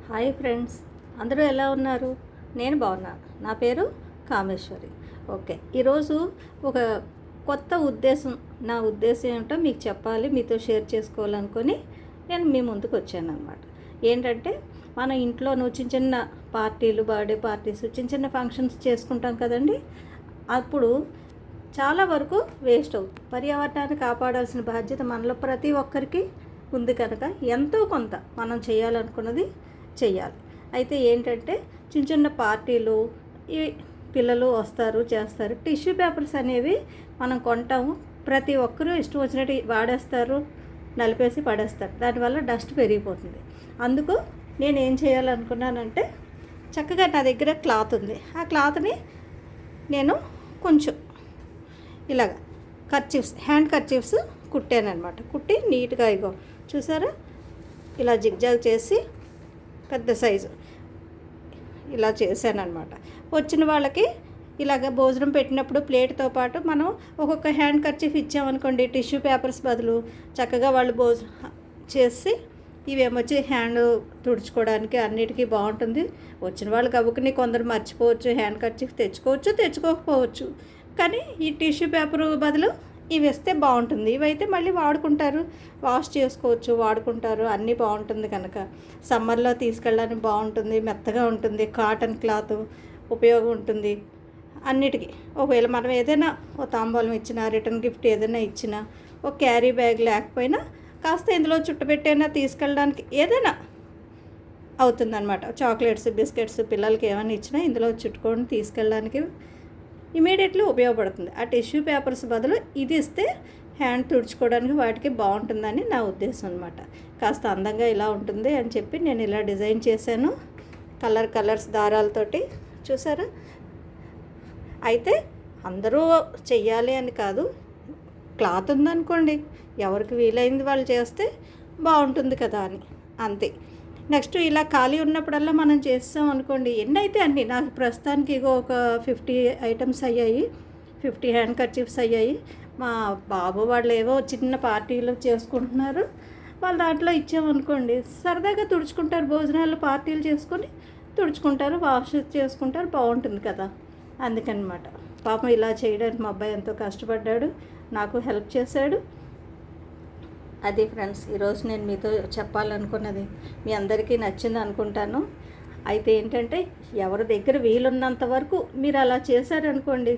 Hi friends, అందరూ ఎలా ఉన్నారు? నేను బాగున్నాను. నా పేరు కామేశ్వరి. ఓకే, ఈరోజు ఒక కొత్త నా ఉద్దేశం ఏమిటో మీకు చెప్పాలి, మీతో షేర్ చేసుకోవాలనుకొని నేను మీ ముందుకు వచ్చాను అనమాట. ఏంటంటే మన ఇంట్లోనూ చిన్న చిన్న పార్టీలు, బర్త్డే పార్టీస్, చిన్న చిన్న ఫంక్షన్స్ చేసుకుంటాం కదండి. అప్పుడు చాలా వరకు వేస్ట్ అవుతుంది. పర్యావరణాన్ని కాపాడాల్సిన బాధ్యత మనలో ప్రతి ఒక్కరికి ఉంది కనుక ఎంతో కొంత మనం చేయాలనుకున్నది చెయ్యాలి. అయితే ఏంటంటే చిన్న చిన్న పార్టీలు, ఈ పిల్లలు వస్తారు చేస్తారు, టిష్యూ పేపర్స్ అనేవి మనం కొంటాము. ప్రతి ఒక్కరూ ఇష్టం వచ్చినట్టు వాడేస్తారు, నలిపేసి పడేస్తారు. దానివల్ల డస్ట్ పెరిగిపోతుంది. అందుకు నేను ఏం చేయాలనుకున్నానంటే, చక్కగా నా దగ్గర క్లాత్ ఉంది. ఆ క్లాత్ని నేను కొంచెం ఇలాగ హ్యాండ్ కర్చీఫ్స్ కుట్టానమాట. కుట్టి నీట్గా ఇగో చూసారా, ఇలా జిగ్జాగ్ చేసి పెద్ద సైజు ఇలా చేశానమాట. వచ్చిన వాళ్ళకి ఇలాగ భోజనం పెట్టినప్పుడు ప్లేట్తో పాటు మనం ఒక్కొక్క హ్యాండ్ కర్చీఫ్ ఇచ్చామనుకోండి, టిష్యూ పేపర్స్ బదులు చక్కగా వాళ్ళు భోజనం చేసి ఇవేమొచ్చి హ్యాండ్ తుడుచుకోవడానికి అన్నిటికీ బాగుంటుంది. వచ్చిన వాళ్ళు గబుకుని కొందరు మర్చిపోవచ్చు, హ్యాండ్ కర్చీఫ్ తెచ్చుకోకపోవచ్చు. కానీ ఈ టిష్యూ పేపర్ బదులు ఇవి వేస్తే బాగుంటుంది. ఇవైతే మళ్ళీ వాడుకుంటారు, వాష్ చేసుకోవచ్చు, వాడుకుంటారు, అన్నీ బాగుంటుంది కనుక. సమ్మర్లో తీసుకెళ్ళడానికి బాగుంటుంది, మెత్తగా ఉంటుంది, కాటన్ క్లాత్ ఉపయోగం ఉంటుంది అన్నిటికీ. ఒకవేళ మనం ఏదైనా ఒక తాంబూలం ఇచ్చినా, రిటర్న్ గిఫ్ట్ ఏదైనా ఇచ్చినా, ఒక క్యారీ బ్యాగ్ లేకపోయినా కాస్త ఇందులో చుట్టపెట్టైనా తీసుకెళ్ళడానికి ఏదైనా అవుతుందన్నమాట. చాక్లెట్స్, బిస్కెట్స్ పిల్లలకి ఏమైనా ఇచ్చినా ఇందులో చుట్టుకొని తీసుకెళ్ళడానికి ఇమీడియట్లీ ఉపయోగపడుతుంది. ఆ టిష్యూ పేపర్స్ బదులు ఇది ఇస్తే హ్యాండ్ తుడుచుకోవడానికి వాటికి బాగుంటుందని నా ఉద్దేశం అనమాట. కాస్త అందంగా ఇలా ఉంటుంది అని చెప్పి నేను ఇలా డిజైన్ చేశాను, కలర్స్ దారాలతోటి. చూసారా? అయితే అందరూ చెయ్యాలి అని కాదు, క్లాత్ ఉందనుకోండి, ఎవరికి వీలైంది వాళ్ళు చేస్తే బాగుంటుంది కదా అని, అంతే. నెక్స్ట్ ఇలా ఖాళీ ఉన్నప్పుడల్లా మనం చేస్తాం అనుకోండి, ఎన్ని అయితే అన్నీ. నాకు ప్రస్తుతానికి ఇగో ఒక 50 ఐటమ్స్ అయ్యాయి, 50 హ్యాండ్ కర్చీఫ్స్ అయ్యాయి. మా బాబు వాళ్ళు ఏవో చిన్న పార్టీలు చేసుకుంటున్నారు, వాళ్ళు దాంట్లో ఇచ్చామనుకోండి సరదాగా తుడుచుకుంటారు, భోజనాలు పార్టీలు చేసుకొని తుడుచుకుంటారు, వాష్ చేసుకుంటారు, బాగుంటుంది కదా. అందుకనమాట పాపం ఇలా చేయడానికి మా అబ్బాయి ఎంతో కష్టపడ్డాడు, నాకు హెల్ప్ చేశాడు. అది ఫ్రెండ్స్, ఈరోజు నేను మీతో చెప్పాలనుకున్నది. మీ అందరికీ నచ్చింది అనుకుంటాను. అయితే ఏంటంటే ఎవరి దగ్గర వీలున్నంత వరకు మీరు అలా చేశారనుకోండి,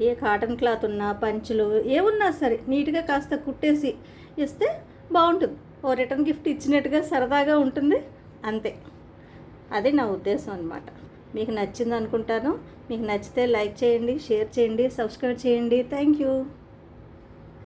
ఏ కాటన్ క్లాత్ ఉన్నా, పంచులు ఏమున్నా సరే నీట్గా కాస్త కుట్టేసి ఇస్తే బాగుంటుంది. ఓ రిటర్న్ గిఫ్ట్ ఇచ్చినట్టుగా సరదాగా ఉంటుంది, అంతే. అది నా ఉద్దేశం అనమాట. మీకు నచ్చింది అనుకుంటాను. మీకు నచ్చితే లైక్ చేయండి, షేర్ చేయండి, సబ్స్క్రైబ్ చేయండి. Thank you.